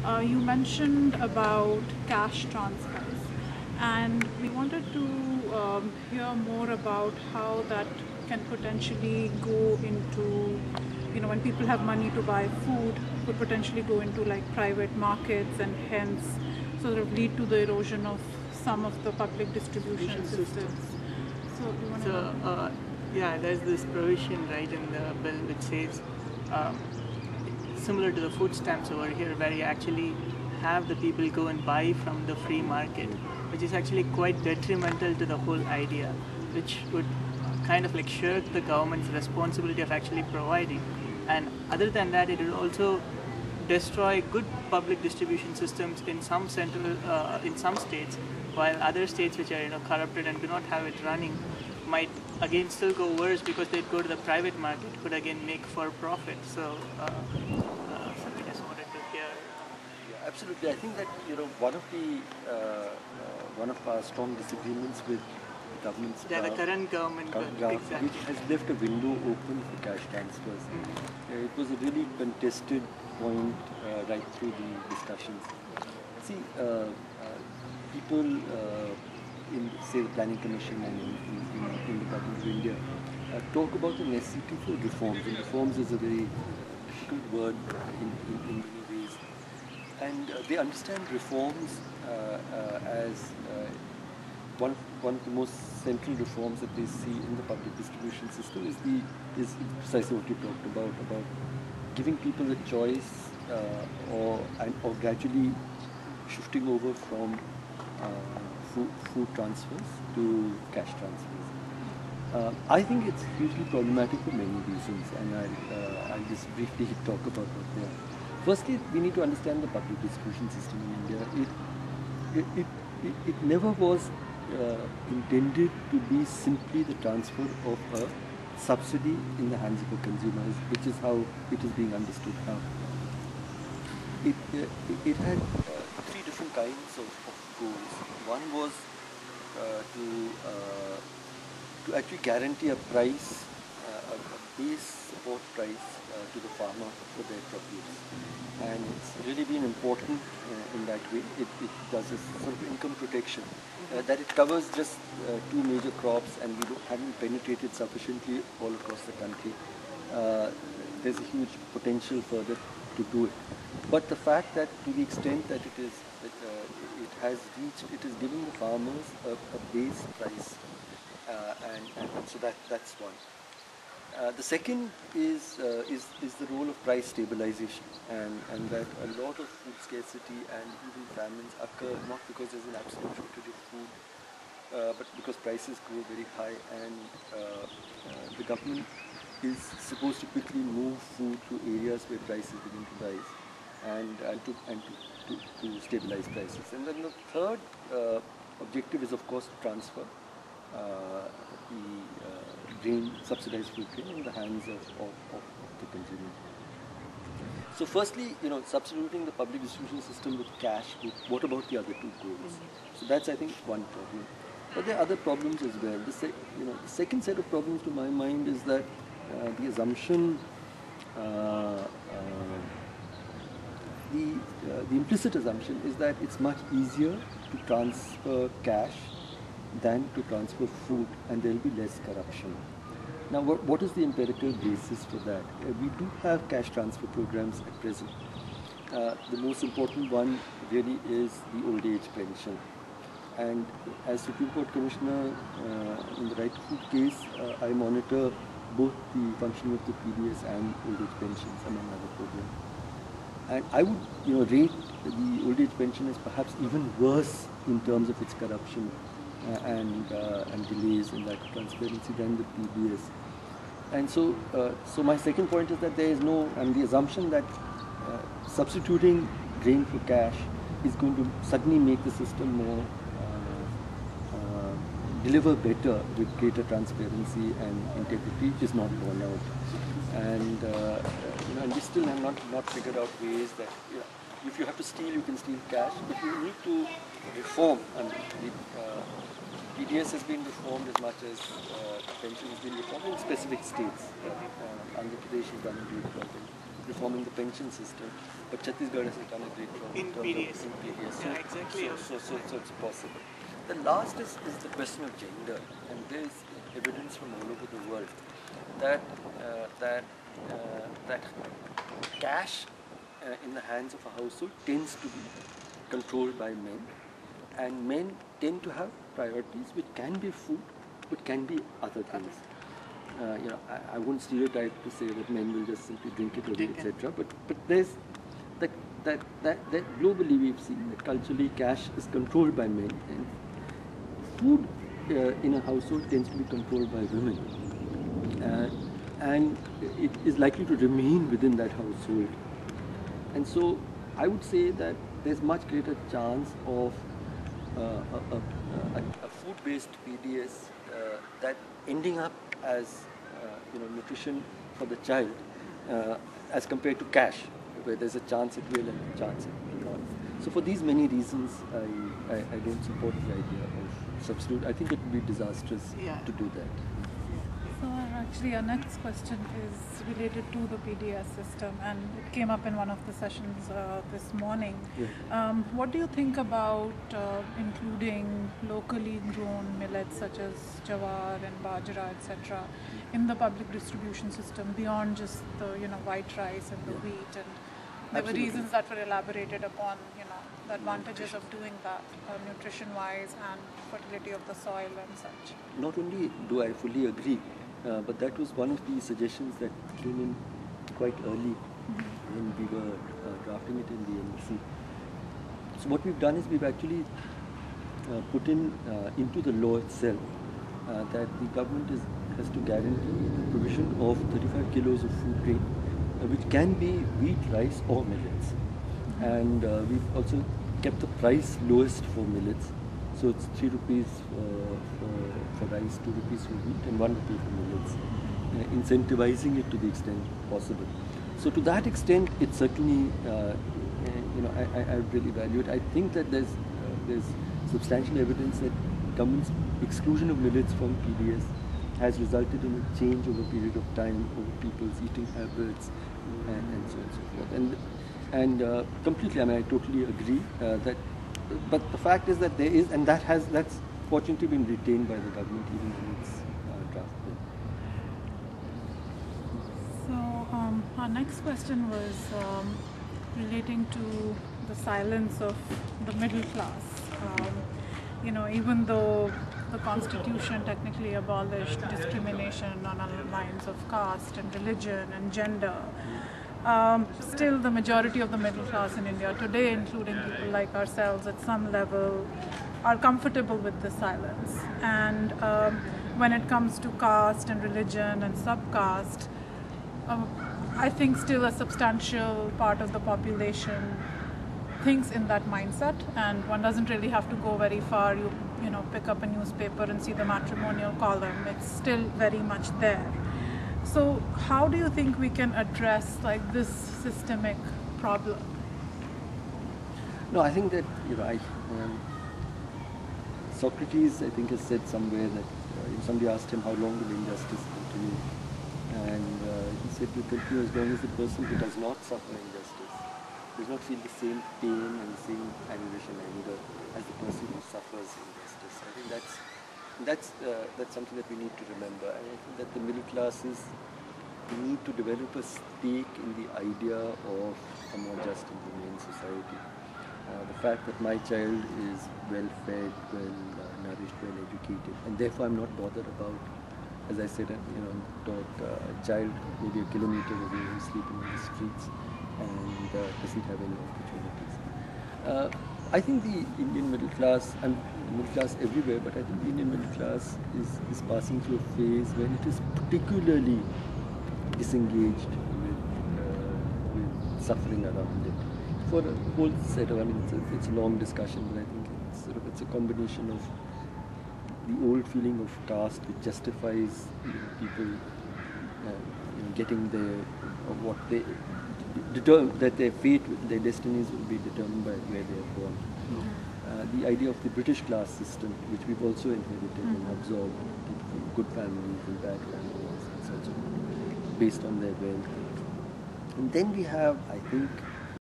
You mentioned about cash transfers, and we wanted to hear more about how that can potentially go into, when people have money to buy food, could potentially go into like private markets and hence sort of lead to the erosion of some of the public distribution systems. So, you want to So, yeah, there's this provision right in the bill which says, um, similar to the food stamps over here, where you actually have the people go and buy from the free market, which is actually quite detrimental to the whole idea, which would kind of like shirk the government's responsibility of actually providing. And other than that, it will also destroy good public distribution systems in some in some states, while other states which are corrupted and do not have it running might again still go worse because they'd go to the private market, could again make for profit. So something I just wanted to hear. Yeah, absolutely. I think that one of our strong disagreements with the government's The current government, exactly. which has left a window open for cash transfers. It was a really contested point right through the discussions. See, people in, say, the Planning Commission and in the Government of India talk about the necessity for reforms. And reforms is a very difficult word in many ways. And they understand reforms as one of the most central reforms that they see in the public distribution system is precisely what you talked about giving people a choice or gradually shifting over from food transfers to cash transfers. I think it's hugely problematic for many reasons, and I'll just briefly talk about what they are. Firstly, we need to understand the public distribution system in India. It never was intended to be simply the transfer of a subsidy in the hands of the consumers, which is how it is being understood now. It had three different kinds of goals. One was to actually guarantee a price, a base support price to the farmer for their produce. And it's really been important in that way. It does a sort of income protection, that it covers just two major crops, and we haven't penetrated sufficiently all across the country. There's a huge potential further to do it. But the fact that to the extent that it is giving the farmers a base price, and so that's one. The second is the role of price stabilization, and that a lot of food scarcity and even famines occur not because there's an absolute shortage of food, but because prices grow very high, and the government is supposed to quickly move food to areas where prices begin to rise, and to stabilize prices. And then the third objective is, of course, to transfer the subsidized food grain in the hands of the consumer. So firstly, substituting the public distribution system with cash, what about the other two goals? So that's, I think, one problem. But there are other problems as well. The second set of problems to my mind is that the assumption, the implicit assumption is that it's much easier to transfer cash than to transfer food, and there will be less corruption. Now, what is the empirical basis for that? We do have cash transfer programs at present. The most important one really is the old age pension. And as Supreme Court Commissioner in the Right to Food case, I monitor both the functioning of the PDS and old age pensions, among other programs. And I would rate the old age pension as perhaps even worse in terms of its corruption and delays in lack of transparency than the PBS. And so my second point is that there is the assumption that substituting grain for cash is going to suddenly make the system more deliver better with greater transparency and integrity is not borne out. And and we still have not figured out ways that if you have to steal, you can steal cash, but you need to reform. And PDS has been reformed as much as pension has been reformed in specific states. Andhra Pradesh has done a great job reforming the pension system, but Chhattisgarh has done a great job In terms PDS. of in PDS. Yeah, exactly. So it's possible. The last is the question of gender, and there is evidence from all over the world that that cash in the hands of a household tends to be controlled by men, and men tend to have priorities which can be food, but can be other things. I won't stereotype to say that men will just simply drink it away, etc. But there's that globally we've seen that culturally cash is controlled by men, and food in a household tends to be controlled by women, and it is likely to remain within that household. And so I would say that there's much greater chance of a food-based PDS that ending up as nutrition for the child as compared to cash, where there's a chance it will and a chance it will not. So for these many reasons, I don't support the idea of substitute. I think it would be disastrous to do that. So actually our next question is related to the PDS system, and it came up in one of the sessions this morning. Yeah. What do you think about including locally grown millets such as jawar and bajra, etc., in the public distribution system beyond just the white rice and the wheat? And there were reasons that were elaborated upon, the advantages of doing that, nutrition-wise and fertility of the soil and such. Not only do I fully agree, but that was one of the suggestions that came in quite early when we were drafting it in the embassy. So what we've done is we've actually put in into the law itself that the government has to guarantee the provision of 35 kilos of food grain, which can be wheat, rice or millets. And we've also kept the price lowest for millets. So it's 3 rupees for rice, 2 rupees for wheat, and 1 rupee for millets, incentivizing it to the extent possible. So to that extent, it's certainly, I really value it. I think that there's substantial evidence that government's exclusion of millets from PDS has resulted in a change over a period of time over people's eating habits and so on and so forth. And completely, I totally agree that. But the fact is that there is, and that's fortunately been retained by the government even in its draft bill. So our next question was relating to the silence of the middle class. Even though the Constitution technically abolished discrimination on lines of caste and religion and gender, still the majority of the middle class in India today, including people like ourselves at some level, are comfortable with the silence. And when it comes to caste and religion and subcaste, I think still a substantial part of the population thinks in that mindset, and one doesn't really have to go very far. You pick up a newspaper and see the matrimonial column. It's still very much there. So how do you think we can address this systemic problem? No, I think that Socrates, I think, has said somewhere that somebody asked him how long will injustice continue, and he said it will continue as long as the person who does not suffer injustice does not feel the same pain and the same anguish and anger as the person who suffers injustice. I think that's something that we need to remember. And I think that the middle classes need to develop a stake in the idea of a more just and humane society. The fact that my child is well fed, well nourished, well educated, and therefore I'm not bothered about, as I said, taught a child maybe a kilometer away who's sleeping in the streets and doesn't have any opportunities. I think the Indian middle class, and middle class everywhere, but I think the Indian middle class is passing through a phase where it is particularly disengaged with suffering around it. For a whole set of, it's a long discussion, but I think it's a combination of the old feeling of caste which justifies people getting what they that their fate, their destinies will be determined by where they are born. The idea of the British class system, which we've also inherited and absorbed, people from good families and bad families, and so on, based on their wealth. And then we have, I think,